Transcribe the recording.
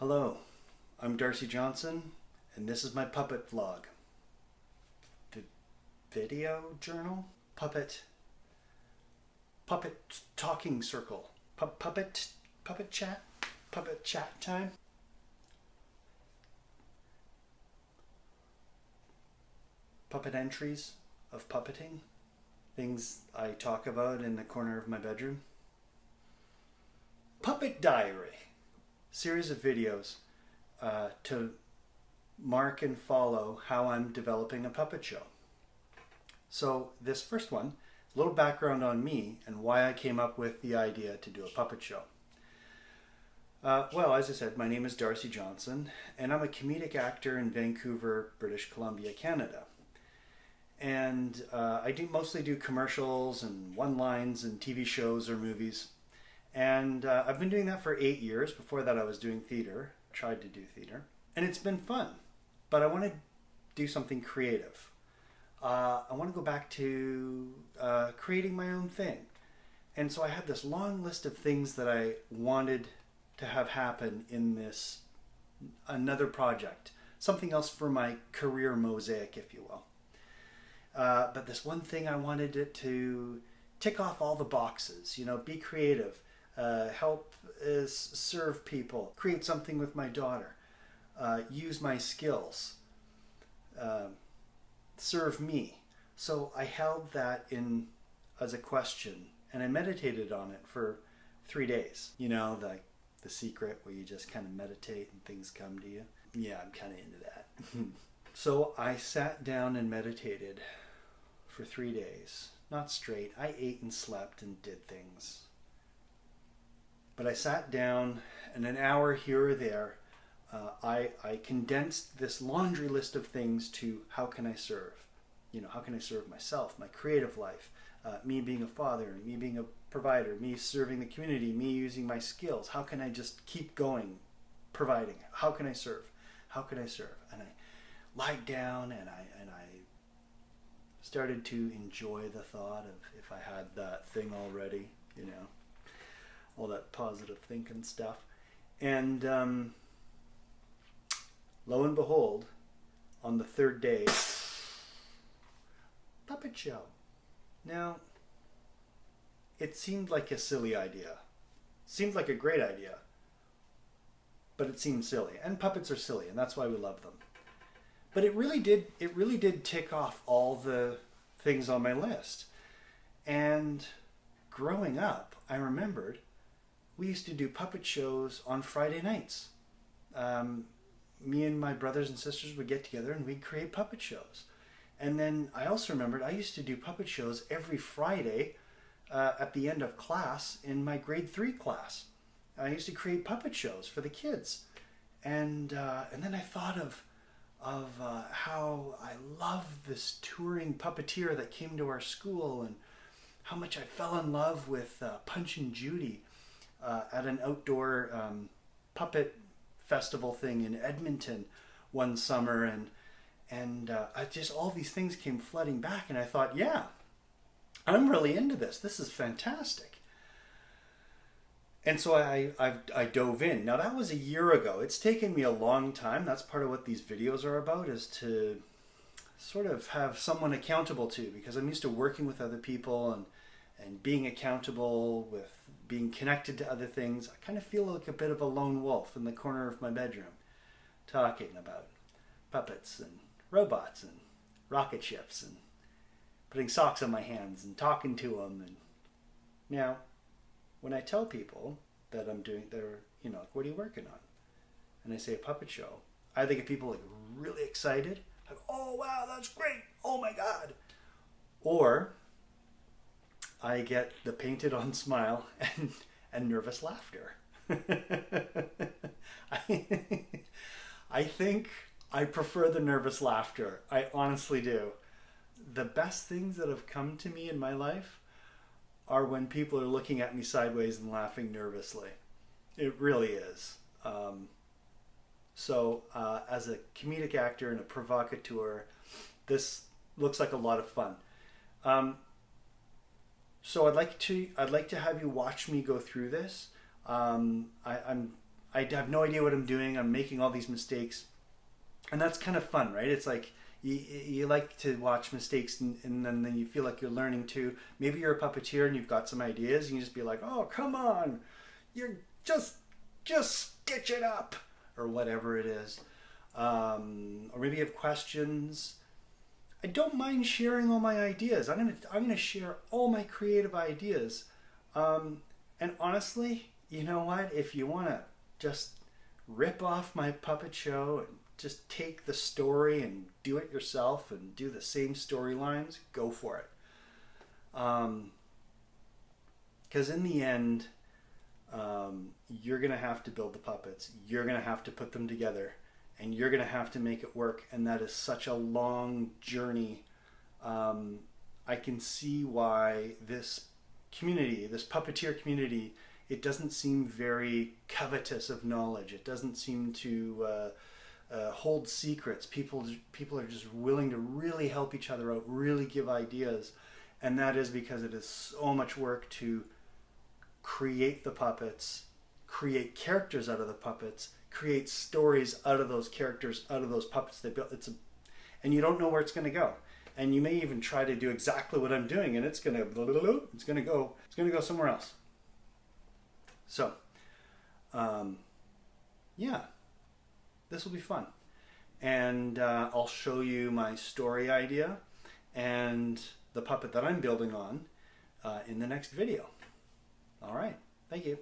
Hello, I'm Darcy Johnson, and this is my puppet vlog. Video journal? Puppet talking circle. Puppet chat? Puppet chat time? Puppet entries of puppeting. Things I talk about in the corner of my bedroom. Puppet diary. Series of videos to mark and follow how I'm developing a puppet show. So this first one, a little background on me and why I came up with the idea to do a puppet show. Well, as I said, my name is Darcy Johnson, and I'm a comedic actor in Vancouver, British Columbia, Canada. And I mostly do commercials and one-lines and TV shows or movies. And I've been doing that for 8 years. Before that I was doing theater, tried to do theater. And it's been fun, but I want to do something creative. I want to go back to creating my own thing. And so I had this long list of things that I wanted to have happen in this, another project. Something else for my career mosaic, if you will. But this one thing I wanted it to tick off all the boxes, you know, be creative. Help serve people, create something with my daughter, use my skills, serve me. So I held that in as a question and I meditated on it for 3 days. You know, the secret where you just kind of meditate and things come to you. Yeah, I'm kind of into that. So I sat down and meditated for 3 days. Not straight. I ate and slept and did things. But I sat down, and an hour here or there, I condensed this laundry list of things to how can I serve? You know, how can I serve myself, my creative life, me being a father, me being a provider, me serving the community, me using my skills. How can I just keep going, providing? How can I serve? How can I serve? And I lied down and I started to enjoy the thought of if I had that thing already, you know. All that positive thinking stuff. And lo and behold, on the third day, puppet show. Now, it seemed like a silly idea. Seemed like a great idea. But it seemed silly. And puppets are silly, and that's why we love them. But it really did tick off all the things on my list. And growing up, I remembered we used to do puppet shows on Friday nights. Me and my brothers and sisters would get together and we'd create puppet shows. And then I also remembered I used to do puppet shows every Friday at the end of class in my grade 3 class. I used to create puppet shows for the kids. And then I thought of how I love this touring puppeteer that came to our school and how much I fell in love with Punch and Judy. At an outdoor puppet festival thing in Edmonton one summer, and I just all these things came flooding back, and I thought, yeah, I'm really into this. This is fantastic. And so I dove in. Now that was a year ago. It's taken me a long time. That's part of what these videos are about, is to sort of have someone accountable to, because I'm used to working with other people and being accountable, with being connected to other things. I kind of feel like a bit of a lone wolf in the corner of my bedroom talking about puppets and robots and rocket ships and putting socks on my hands and talking to them. And now, when I tell people that I'm doing, they're, you know, like, what are you working on? And I say a puppet show, either get people like really excited, like, oh wow, that's great, oh my God, or I get the painted on smile and nervous laughter. I think I prefer the nervous laughter. I honestly do. The best things that have come to me in my life are when people are looking at me sideways and laughing nervously. It really is. So as a comedic actor and a provocateur, this looks like a lot of fun. So I'd like to have you watch me go through this. I I have no idea what I'm doing. I'm making all these mistakes, and that's kind of fun, right? It's like you like to watch mistakes, and then you feel like you're learning too. Maybe you're a puppeteer and you've got some ideas, and you just be like, "Oh, come on, you're just stitch it up," or whatever it is. Or maybe you have questions. I don't mind sharing all my ideas. I'm gonna share all my creative ideas. And honestly, you know what? If you want to just rip off my puppet show and just take the story and do it yourself and do the same storylines, go for it. Because in the end, you're gonna have to build the puppets. You're gonna have to put them together, and you're going to have to make it work, and that is such a long journey. I can see why this community, this puppeteer community, it doesn't seem very covetous of knowledge. It doesn't seem to hold secrets. People are just willing to really help each other out, really give ideas, and that is because it is so much work to create the puppets, create characters out of the puppets, create stories out of those characters, out of those puppets they built. And you don't know where it's going to go. And you may even try to do exactly what I'm doing, and it's going to go somewhere else. So, yeah, this will be fun. And I'll show you my story idea and the puppet that I'm building on in the next video. All right. Thank you.